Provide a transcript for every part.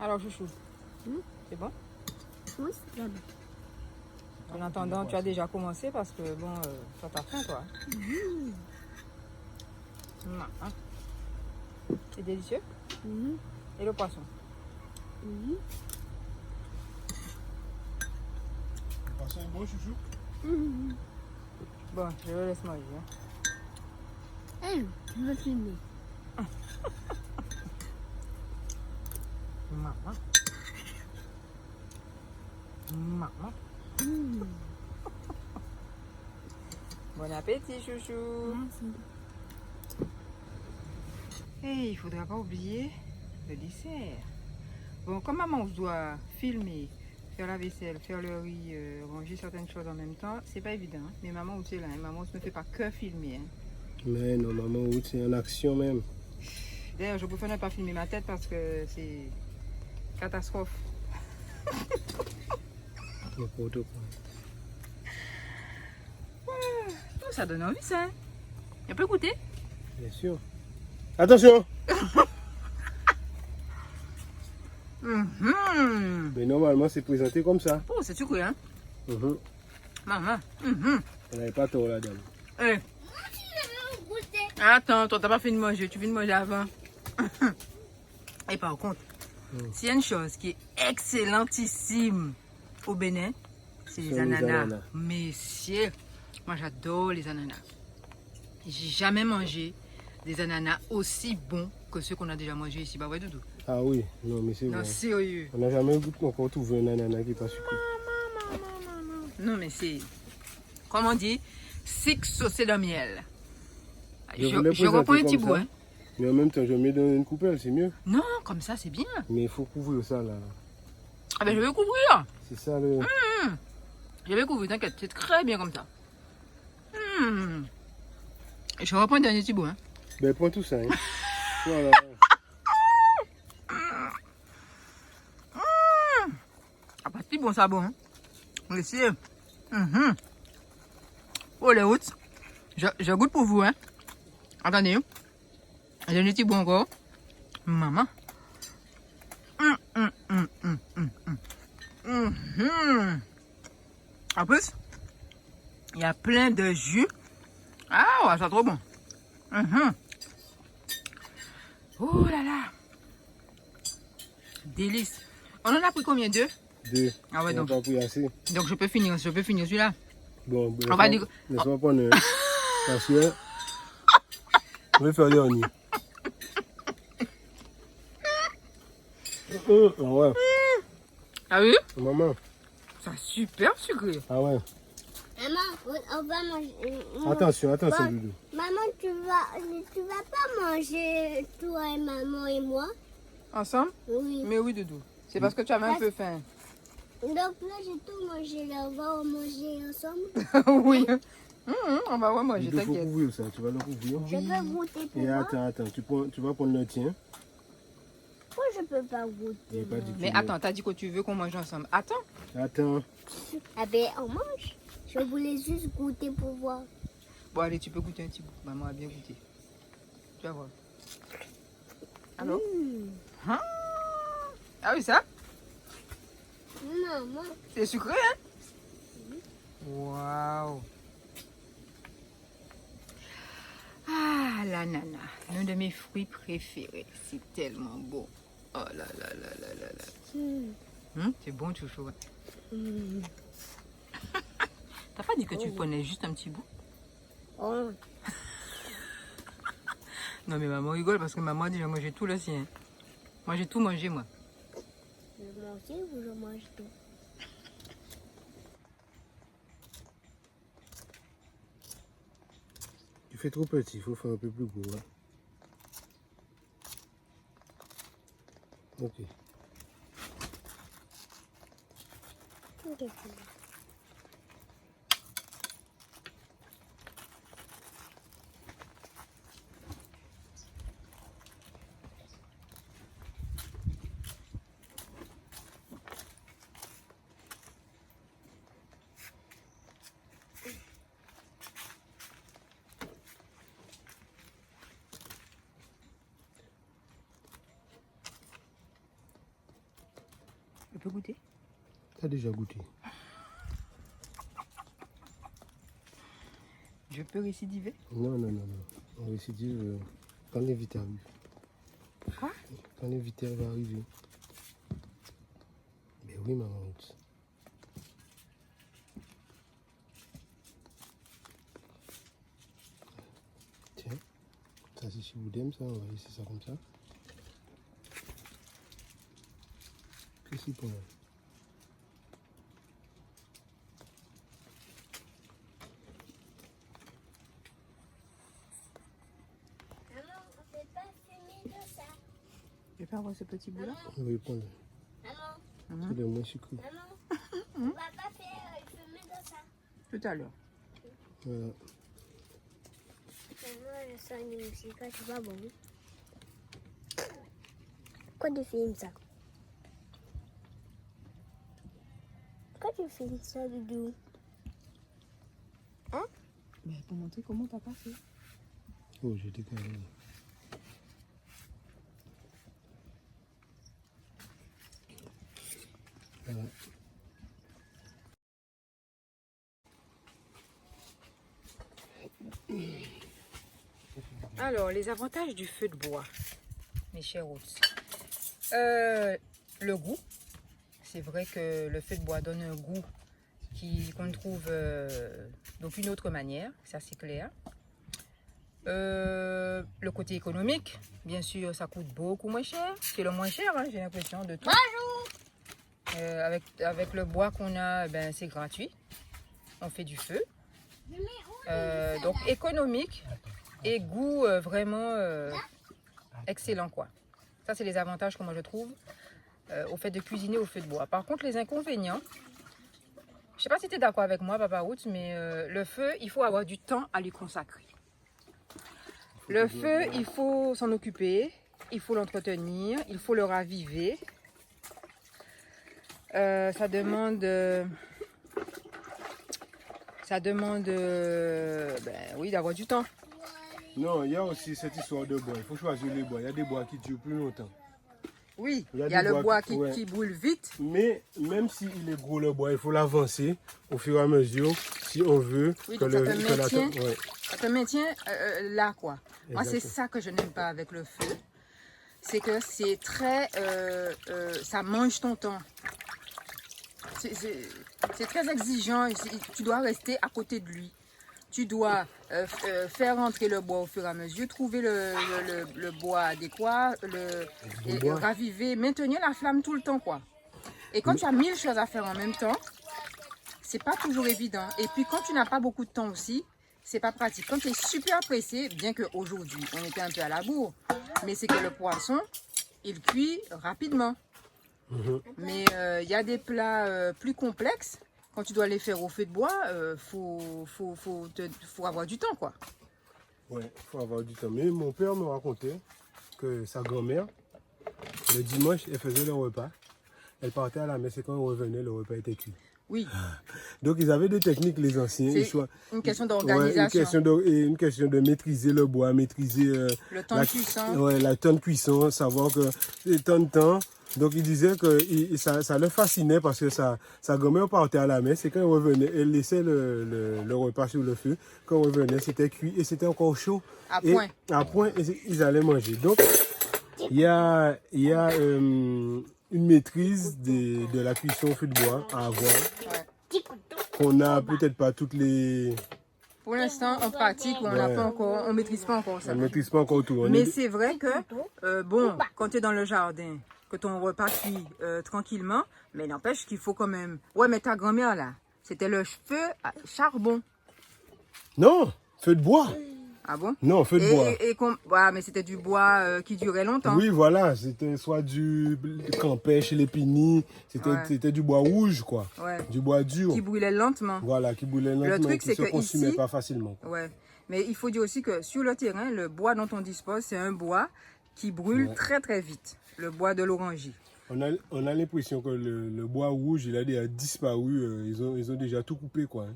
Alors, chouchou, c'est bon? Oui, c'est très bon. En attendant, tu as déjà commencé parce que, bon, ça t'a faim, quoi. Hein? C'est délicieux. Et le poisson? Le poisson est bon, chouchou? Bon, je le laisse manger. Hein. Je veux filmer. Maman. Maman. Bon appétit, chouchou. Merci. Et il faudra pas oublier le dessert. Bon, comme maman doit filmer, faire la vaisselle, faire le riz, ranger certaines choses en même temps, c'est pas évident. Hein. Mais maman, où tu es là, hein? Maman ne fait pas que filmer. Hein. Mais non, maman, où c'est en action même. D'ailleurs, je préfère ne pas filmer ma tête parce que c'est catastrophe. N'importe quoi. Oh, ça donne envie, ça. Hein. On peut goûter? Bien sûr. Attention! Mais normalement, c'est présenté comme ça. Oh, c'est sucré, hein? Maman. On n'avait pas tort, la dame. Hey. Attends, toi, t'as pas fini de manger. Tu viens de manger avant. Et par contre, s'il y a une chose qui est excellentissime au Bénin, c'est les ananas. Messieurs, moi j'adore les ananas. J'ai jamais mangé des ananas aussi bons que ceux qu'on a déjà mangés ici. Bah ouais, Doudou. Ah oui, non, mais c'est Non, bon. sérieux. On n'a jamais encore trouvé un ananas qui n'est pas sucré. Non, mais c'est, comment on dit, six saucés de miel. Je reprends un petit bout, hein. Mais en même temps, je mets dans une coupelle, c'est mieux. Non, comme ça, c'est bien. Mais il faut couvrir ça, là. Ah ben, je vais couvrir. C'est ça, le... Je vais couvrir, t'inquiète, c'est très bien comme ça. Je reprends un dernier petit bout, hein. Ben, prends tout ça, hein. Voilà. Ah, pas si bon, ça bon, hein. Messieurs. Oh, les routes. Je goûte pour vous, hein. Attendez. J'ai un petit bout encore. Maman. En plus, il y a plein de jus. Ah ouais, c'est trop bon. Oh là là. Délice. On en a pris combien? Deux? Deux. Ah ouais, On n'a pas pris assez. donc je peux finir celui-là. Bon, ben, On va dire... laisse-moi prendre un. Parce que... On va faire les oignons. Ouais. Ah oui? Maman. C'est super sucré. Ah ouais. Maman, on va manger. Attention, Doudou. Maman, tu vas pas manger, toi et maman et moi? Ensemble? Oui. Mais oui, Doudou. C'est parce que tu avais un peu faim. Donc là, j'ai tout mangé là. On va manger ensemble? Oui. On va manger, Il faut t'inquiète. couvrir ça, tu vas le couvrir. Je peux goûter pour Et moi? attends, tu vas prendre le tien. Pourquoi je peux pas goûter? J'ai pas dit que Mais tu attends, t'as dit que tu veux qu'on mange ensemble. Attends. Attends. Ah ben, on mange. Je voulais juste goûter pour voir. Bon, allez, tu peux goûter un petit bout. Maman a bien goûté. Tu vas voir. Alors? Hein? Ah oui, ça? Maman. C'est sucré, hein? Waouh! Ah, l'ananas, l'un de mes fruits préférés. C'est tellement beau. Oh là là là là là là. C'est bon, chouchou. T'as pas dit que tu prenais juste un petit bout? Oh. Non, mais maman rigole parce que maman a déjà mangé tout le sien. Moi, j'ai tout mangé, moi. Je mange ou je mange tout? Tu fais trop petit, il faut faire un peu plus gros. Hein. Ok. Ok. Je peux goûter? Tu as déjà goûté. Je peux récidiver? Non. On récidive quand l'invité arrive. Quoi? Quand l'invité va arriver. Mais oui, maman. Tiens, ça c'est chez Boudem, ça, on va laisser ça comme ça. Précis pour moi. Maman, on peut pas fumer de ça. Je peux avoir ce petit bout là? Oui, prends-le. Maman, C'est le moins sucré. maman, on va pas faire fumer de ça. Tout à l'heure. Voilà. Maman, le son de musique, c'est pas bon. Pourquoi tu filmes ça? Pourquoi tu filmes ça, Doudou? Hein? Mais pour montrer comment papa fait. Oh, j'ai décalé. Voilà. Alors, les avantages du feu de bois, mes chers hôtes. Le goût. C'est vrai que le feu de bois donne un goût qu'on ne trouve d'aucune autre manière, ça c'est clair. Le côté économique, bien sûr, ça coûte beaucoup moins cher. C'est le moins cher, hein, j'ai l'impression, de tout. Bonjour! Avec le bois qu'on a, ben, c'est gratuit. On fait du feu. Donc économique et goût vraiment excellent, quoi. Ça, c'est les avantages que moi je trouve au fait de cuisiner au feu de bois. Par contre, les inconvénients, je ne sais pas si tu es d'accord avec moi, Papa Roots, mais le feu, il faut avoir du temps à lui consacrer. Le feu, il faut s'en occuper, il faut l'entretenir, il faut le raviver. Ça demande oui, d'avoir du temps. Non, il y a aussi cette histoire de bois. Il faut choisir les bois. Il y a des bois qui durent plus longtemps. Oui, Il y a il y a des le bois bois qui- ouais. qui brûle vite. Mais même s'il est gros le bois, il faut l'avancer au fur et à mesure si on veut Oui, que, donc ça le, te que la maintient. ouais. Ça te maintient là, quoi. Moi, c'est Exactement. ça que je n'aime pas avec le feu. C'est que c'est très... ça mange ton temps. C'est très exigeant. Tu dois rester à côté de lui. Tu dois faire rentrer le bois au fur et à mesure, trouver le bois adéquat, et bois. raviver, maintenir la flamme tout le temps, quoi. Et quand tu as 1000 choses à faire en même temps, c'est pas toujours évident. Et puis quand tu n'as pas beaucoup de temps aussi, c'est pas pratique. Quand tu es super pressé, bien qu'aujourd'hui on était un peu à la bourre, mais c'est que le poisson, il cuit rapidement. Mais il y a des plats plus complexes. Quand tu dois les faire au feu de bois, faut avoir du temps, quoi. Ouais, il faut avoir du temps. Mais mon père me racontait que sa grand-mère, le dimanche, elle faisait le repas. Elle partait à la messe et quand on revenait, le repas était cuit. Oui, Donc ils avaient des techniques, les anciens. c'est Ils soient- une question Ouais, d'organisation. une question de maîtriser le bois, maîtriser Le temps de cuisson. Ouais, la temps de cuisson, savoir que le temps de temps. Donc il disait que ça le fascinait parce que sa grand-mère partait à la messe et quand elle revenait, elle laissait le repas sur le feu. Quand elle revenait, c'était cuit et c'était encore chaud. À Et point. à point, et ils allaient manger. Donc il y a une maîtrise de la cuisson au feu de bois à avoir. Ouais. Qu'on n'a peut-être pas toutes les... Pour l'instant, on pratique, on n'a Ouais. pas encore, on maîtrise pas encore ça. On ne maîtrise pas encore tout. On Mais est- c'est vrai que, bon, quand tu es dans le jardin, que ton repas cuit tranquillement, mais n'empêche qu'il faut quand même... Ouais, mais ta grand-mère, là, c'était le feu à charbon. Non, feu de bois. Ah bon? Non, feu de bois. Ouais, mais c'était du bois qui durait longtemps. Oui, voilà, c'était soit du campèche, l'épini, Ouais. c'était du bois rouge, quoi. Ouais. Du bois dur. Qui brûlait lentement. Voilà, qui brûlait lentement, truc, qui c'est se que consumait ici- pas facilement. Ouais. Mais il faut dire aussi que sur le terrain, le bois dont on dispose, c'est un bois qui brûle Ouais. très très vite. Le bois de l'oranger. On a l'impression que le bois rouge, il a déjà disparu. Ils ont déjà tout coupé, quoi. Hein.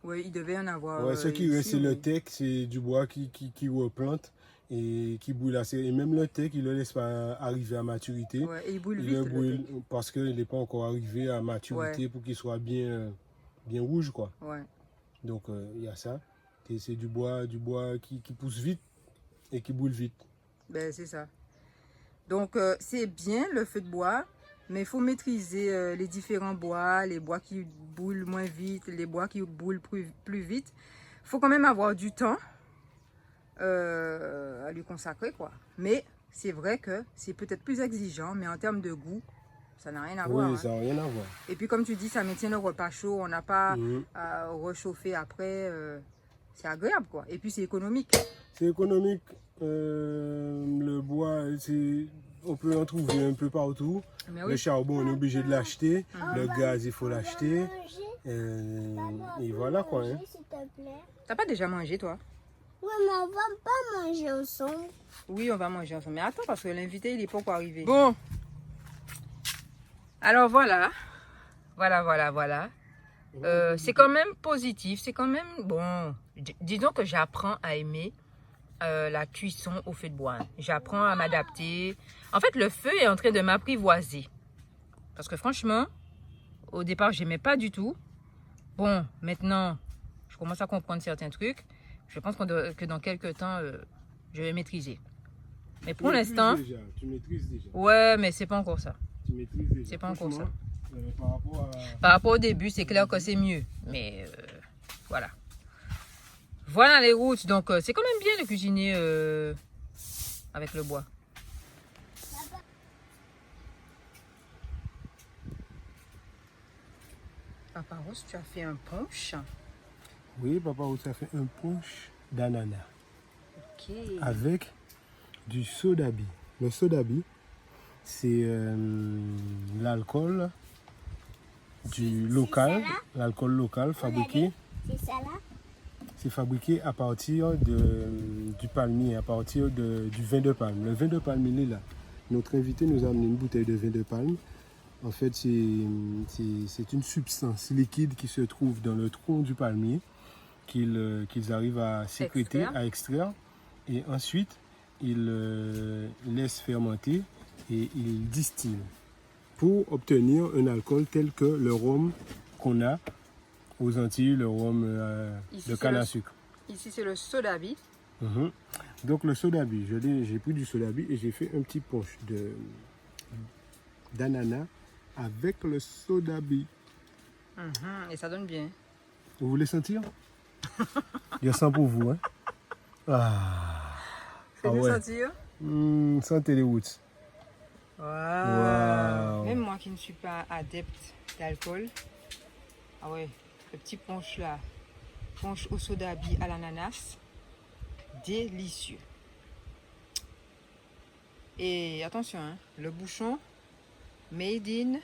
Oui, il devait y en avoir. Ouais, ce qui ici, reste, c'est mais- le teck, c'est du bois qui replante. et qui brûle assez. Et même le thé, qui ne le laisse pas arriver à maturité. Ouais, et il brûle Il vite. le le brûle thé. parce qu'il n'est pas encore arrivé à maturité pour qu'il soit bien, bien rouge, quoi. Ouais. Donc il y a ça. Et c'est du bois qui pousse vite et qui brûle vite. Ben, c'est ça. Donc, c'est bien le feu de bois, mais il faut maîtriser les différents bois, les bois qui brûlent moins vite, les bois qui brûlent plus vite. Il faut quand même avoir du temps à lui consacrer, quoi. Mais c'est vrai que c'est peut-être plus exigeant, mais en termes de goût, ça n'a rien à voir. Oui, Hein. ça n'a rien à voir. Et puis, comme tu dis, ça maintient le repas chaud, on n'a pas Mhm. à rechauffer après. C'est agréable, quoi. Et puis, c'est économique. C'est économique. Le bois, on peut en trouver un peu partout. Mais Le oui. charbon, on est obligé de l'acheter. Le gaz, il faut On va l'acheter. manger. Maman, Et on voilà peut quoi. manger, Hein. s'il te plaît. T'as pas déjà mangé, toi? Ouais, mais on va pas manger ensemble. Oui, on va manger ensemble. Mais attends, parce que l'invité, il n'est pas encore arrivé. Bon. Alors voilà. Voilà. C'est quand même positif. C'est quand même bon. Disons que j'apprends à aimer la cuisson au feu de bois. J'apprends à m'adapter. En fait, le feu est en train de m'apprivoiser. Parce que franchement, au départ, j'aimais pas du tout. Bon, maintenant, je commence à comprendre certains trucs. Je pense que dans quelques temps, je vais maîtriser. Mais pour l'instant, Tu maîtrises déjà. ouais, mais c'est pas encore ça. Tu maîtrises déjà. C'est pas encore ça. Par rapport au début, c'est clair que c'est mieux. Mais voilà. Voilà les routes. Donc, c'est quand même bien de cuisiner avec le bois. Papa Rose, tu as fait un punch. Oui, papa, vous avez fait un punch d'ananas Ok. avec du sodabi. Le sodabi, c'est l'alcool local, l'alcool local fabriqué. C'est ça là? C'est fabriqué à partir du palmier, à partir du vin de palme. Le vin de palme, il est là. Notre invité nous a amené une bouteille de vin de palme. En fait, c'est une substance liquide qui se trouve dans le tronc du palmier qu'ils arrivent à sécréter, à extraire. Et ensuite, ils laissent fermenter et ils distillent pour obtenir un alcool tel que le rhum qu'on a aux Antilles, le rhum de canne à sucre. Ici, c'est le sodabi. Donc le sodabi, j'ai pris du sodabi et j'ai fait un petit punch d'ananas avec le sodabi. Et ça donne bien. Vous voulez sentir? Il y a ça pour vous. Hein? Fais-nous sentir. Sentez les roots. Wow. Même moi qui ne suis pas adepte d'alcool. Ah ouais, le petit punch là. Punch au sodabi à l'ananas. Délicieux. Et attention, hein, le bouchon made in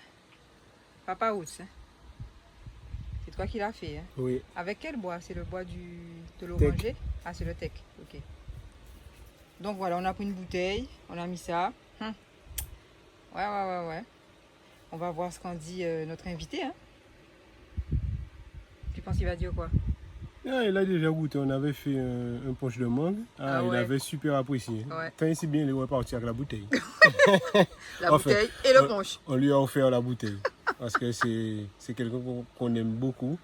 Papa Roots. Hein. C'est toi qui l'as fait. Hein. Oui. Avec quel bois? C'est le bois de l'oranger? Ah, c'est le teck. Ok. Donc voilà, on a pris une bouteille, on a mis ça. Ouais. On va voir ce qu'en dit notre invité. Hein. Tu penses qu'il va dire quoi? Ah, il a déjà goûté, on avait fait un punch de mangue. Il avait super apprécié. Ouais. Tant ici bien, il est reparti avec la bouteille. La bouteille et le punch. On lui a offert la bouteille. Parce que c'est quelqu'un qu'on aime beaucoup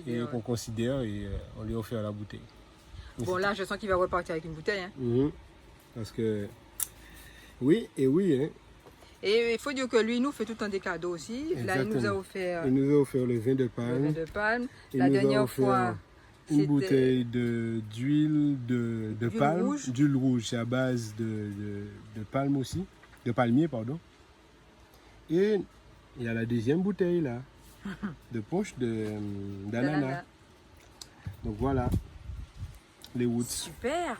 et qu'on considère et on lui a offert la bouteille. Bon là, je sens qu'il va repartir avec une bouteille. Hein. Parce que oui. Hein. Et il faut dire que lui, il nous fait tout le temps des cadeaux aussi. Exactement. Là, il nous a offert le vin de palme. le vin de palme. Il La nous a dernière offert fois, une bouteille d'huile de palme, rouge. d'huile rouge, c'est à base de palme aussi, de palmier pardon. Et il y a la deuxième bouteille là, de punch d'ananas. Donc voilà, les woods. Super.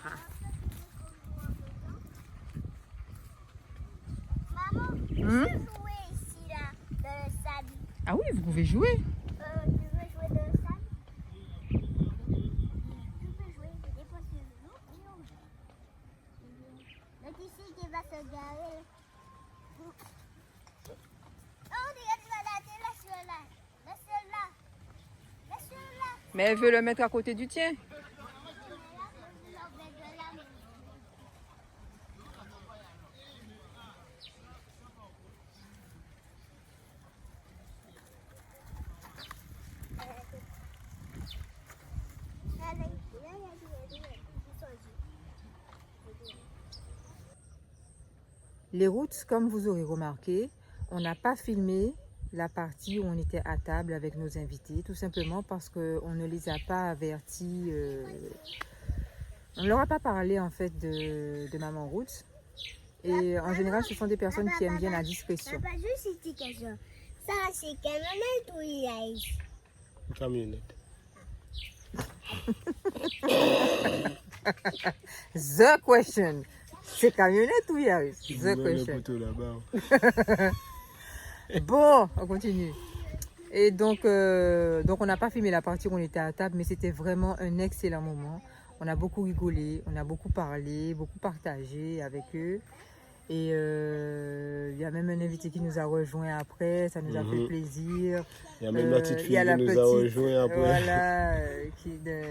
Maman, tu peux jouer ici là, dans le sable. Ah oui, vous pouvez jouer. Tu veux jouer dans le sable? Tu peux jouer, des fois tu veux. Donc ici qui va se garer. Oh, regarde là, Mais elle veut le mettre à côté du tien. Les routes, comme vous aurez remarqué, on n'a pas filmé la partie où on était à table avec nos invités, tout simplement parce qu'on ne les a pas avertis, on ne leur a pas parlé en fait de Maman Roots. Et en général, ce sont des personnes qui aiment bien la discrétion. Papa, juste une petite question. Ça, c'est camionnette ou Yaïs? Camionnette. The question. C'est camionnette ou Yaris? Tu The vois le question. poteau là-bas. Bon, on continue. Et donc on n'a pas filmé la partie où on était à table, mais c'était vraiment un excellent moment. On a beaucoup rigolé, on a beaucoup parlé, beaucoup partagé avec eux. Et il y a même un invité qui nous a rejoint après, ça nous a fait plaisir. Il y a même la petite fille il y a qui la nous petite, a rejoint après. Voilà,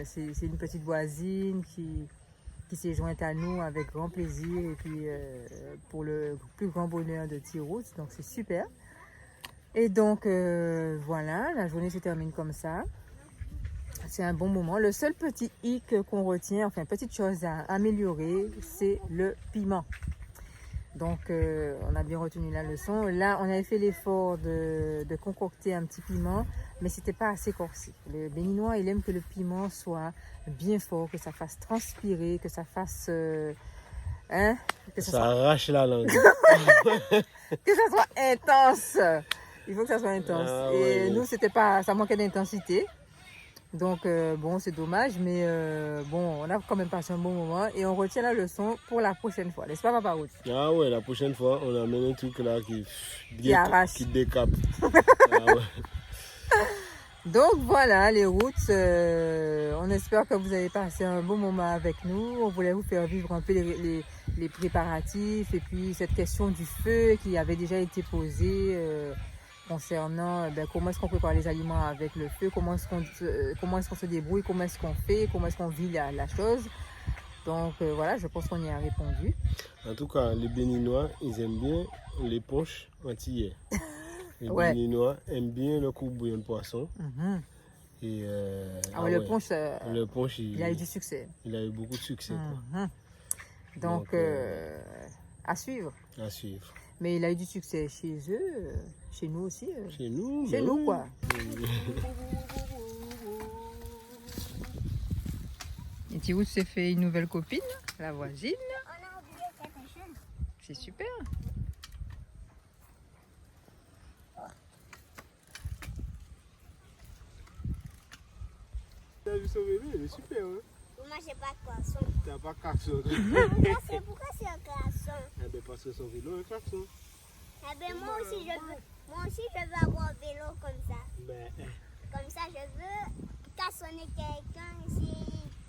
c'est une petite voisine qui s'est jointe à nous avec grand plaisir et puis pour le plus grand bonheur de T-Roots, donc c'est super. Et donc voilà, la journée se termine comme ça. C'est un bon moment. Le seul petit hic qu'on retient, enfin petite chose à améliorer, c'est le piment. Donc on a bien retenu la leçon. Là, on avait fait l'effort de concocter un petit piment, mais c'était pas assez corsé. Le Béninois, il aime que le piment soit bien fort, que ça fasse transpirer, que ça fasse... que ça arrache la langue. que ça soit intense. Il faut que ça soit intense. Ah, et ouais. nous, c'était pas, ça manquait d'intensité. Donc bon, c'est dommage, mais bon, on a quand même passé un bon moment et on retient la leçon pour la prochaine fois, n'est-ce pas, Papa Roots? Ah ouais, la prochaine fois, on amène un truc là qui arrache. qui décape. Ah ouais. Donc voilà les routes, on espère que vous avez passé un bon moment avec nous. On voulait vous faire vivre un peu les préparatifs et puis cette question du feu qui avait déjà été posée concernant comment est-ce qu'on prépare les aliments avec le feu, comment est-ce qu'on se débrouille, comment est-ce qu'on fait, comment est-ce qu'on vit la chose. Donc voilà, je pense qu'on y a répondu. En tout cas, les Béninois, ils aiment bien les ponches antillais. Les Béninois aiment bien le coup bouillon de poisson. Et, le punch, il a eu du succès. Il a eu beaucoup de succès. Donc à suivre. À suivre. Mais il a eu du succès chez eux, chez nous aussi. Chez nous, chez nous, quoi. Et T-Roots s'est fait une nouvelle copine, la voisine. On a oublié quelque chose. C'est super. T'as vu son bébé, il est super, hein? Moi, j'ai pas de poisson. T'as pas klaxon. Pourquoi c'est un glaçon? Eh bien, parce que son vélo est un klaxon. Eh bien, moi aussi, je veux avoir un vélo comme ça. Comme ça, je veux klaxonner quelqu'un si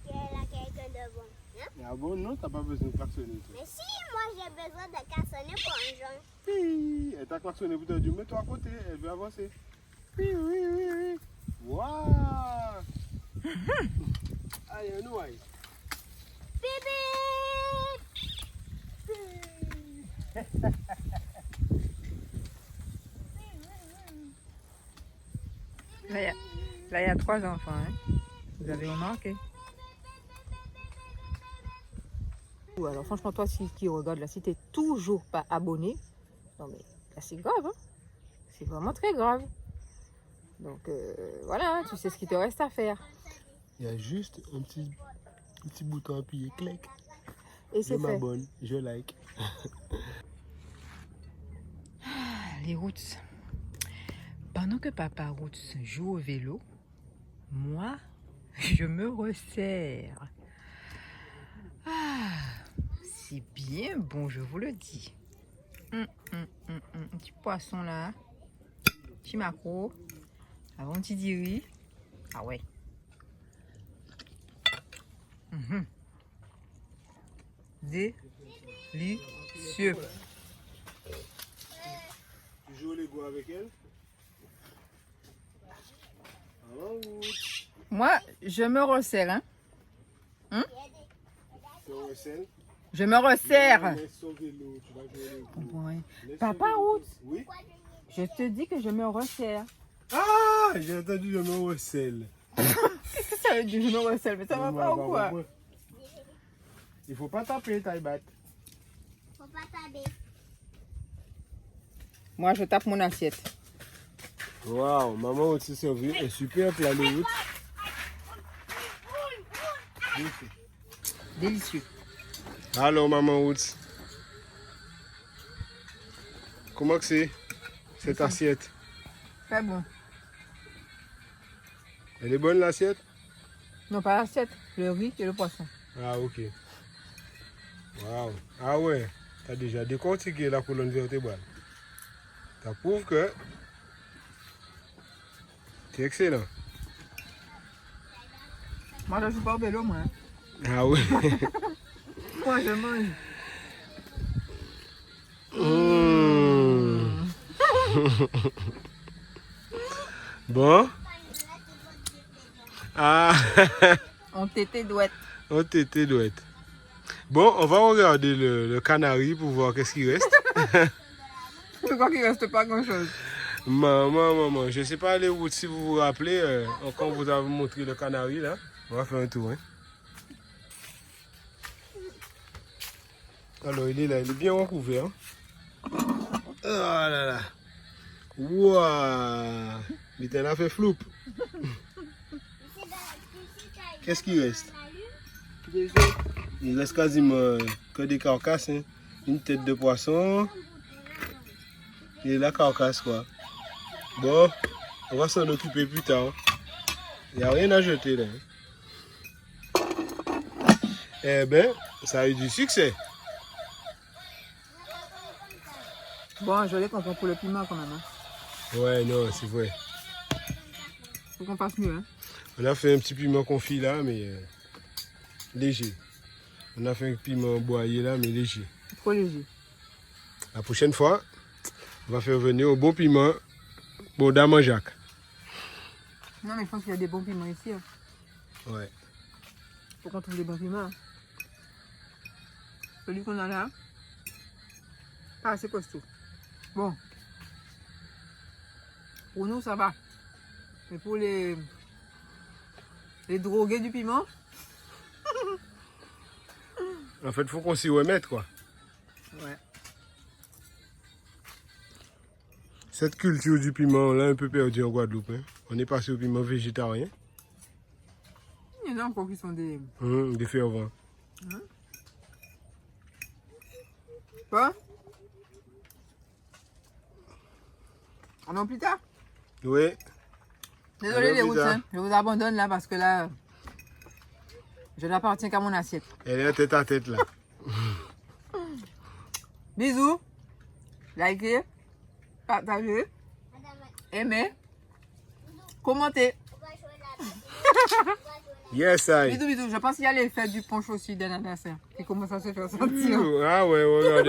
il y a quelqu'un devant. Hein? Ah bon, non, t'as pas besoin de klaxonner. Mais si, moi, j'ai besoin de klaxonner pour un gens. Oui, elle t'a klaxonné pour te dire, mets-toi à côté, elle veut avancer. Oui, oui, oui, oui. Waouh! Allez, un ouaille. Bébé! Là, il y a 3 enfants. Hein. Vous avez remarqué? Alors franchement, toi qui regardes là, si tu n'es toujours pas abonné, non mais là c'est grave. Hein? C'est vraiment très grave. Donc voilà, hein, tu sais ce qu'il te reste à faire. Il y a juste un petit bouton appuyé, clic. Et c'est Je fait. m'abonne, je like. Les Roots. Pendant que Papa Roots joue au vélo, moi, je me resserre. Ah, c'est bien bon, je vous le dis. Un petit poisson là, petit maquereau, un petit diri. Ah ouais. Délicieux. Tu joues au Lego avec elle? Moi, je me resserre. Hein? Je me resserre. Papa Roots, oui? je te dis que je me resserre. Ah, j'ai entendu je me recèle. Qu'est-ce que ça veut dire je me resserre? Mais ça va pas ou quoi? Il faut pas taper, Taïbat. Faut pas taper. Moi, je tape mon assiette. Waouh, maman aussi servi un super plat de route. Délicieux. Alors, maman Woods. Comment que c'est cette assiette? Très bon. Elle est bonne l'assiette? Non, pas l'assiette, le riz et le poisson. Ah, ok. Waouh. Ah ouais, t'as déjà décortiqué la colonne vertébrale. Ça prouve que c'est excellent. Moi, je ne suis pas au vélo, moi. Ah ouais. Moi, je mange. Bon. Ah. On t'était douette. On t'était douette. Bon, on va regarder le canari pour voir qu'est-ce qui reste. Je crois qu'il ne reste pas grand-chose. Maman, je ne sais pas les routes si vous vous rappelez, quand vous avez montré le canari là. On va faire un tour. Hein. Alors il est là, il est bien recouvert. Oh là là. Waouh. Il a fait floup. Qu'est-ce qui reste? Des œufs. Il reste quasiment que des carcasses. Hein. Une tête de poisson. Et la carcasse quoi. Bon, on va s'en occuper plus tard. Il n'y a rien à jeter là. Eh ben, ça a eu du succès. Bon, je les comprends pour le piment quand même. Hein. Ouais, non, c'est vrai. Faut qu'on fasse mieux. Hein. On a fait un petit piment confit là, mais léger. On a fait un piment boyé là, mais léger. Trop léger. La prochaine fois, on va faire venir au bon piment, bon Damanjac. Non, mais je pense qu'il y a des bons piments ici. Hein. Ouais. Faut qu'on trouve des bons piments. Hein. Celui qu'on a là, pas assez costaud. Bon. Pour nous, ça va. Mais pour les drogués du piment, En fait, il faut qu'on s'y remette quoi. ouais. Cette culture du piment, on l'a un peu perdu en Guadeloupe. Hein. On est passé au piment végétarien. Il y en a encore qui sont des... Des fervents. Quoi? On en plus tard? Oui. Désolé Alors, les routes, plus tard. hein. Je vous abandonne là parce que là, je n'appartiens qu'à mon assiette. Elle est tête à tête là. Bisous. Likez, partagez, aimez, commentez. Yes, I. Bisous, bisous. Je pense qu'il y a l'effet du punch aussi d'un anniversaire qui commence à se faire sentir. Ah ouais,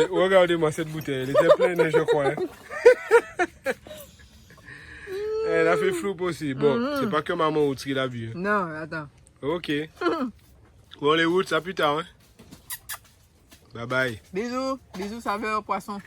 regardez-moi cette bouteille. Elle était pleine, je crois. Hein. Elle a fait flou aussi. Bon, c'est pas que maman Woods qui l'a vu. Hein. Non, attends. Ok. Bon, les Woods, à plus tard. Hein. Bye bye. Bisous, bisous saveur poisson.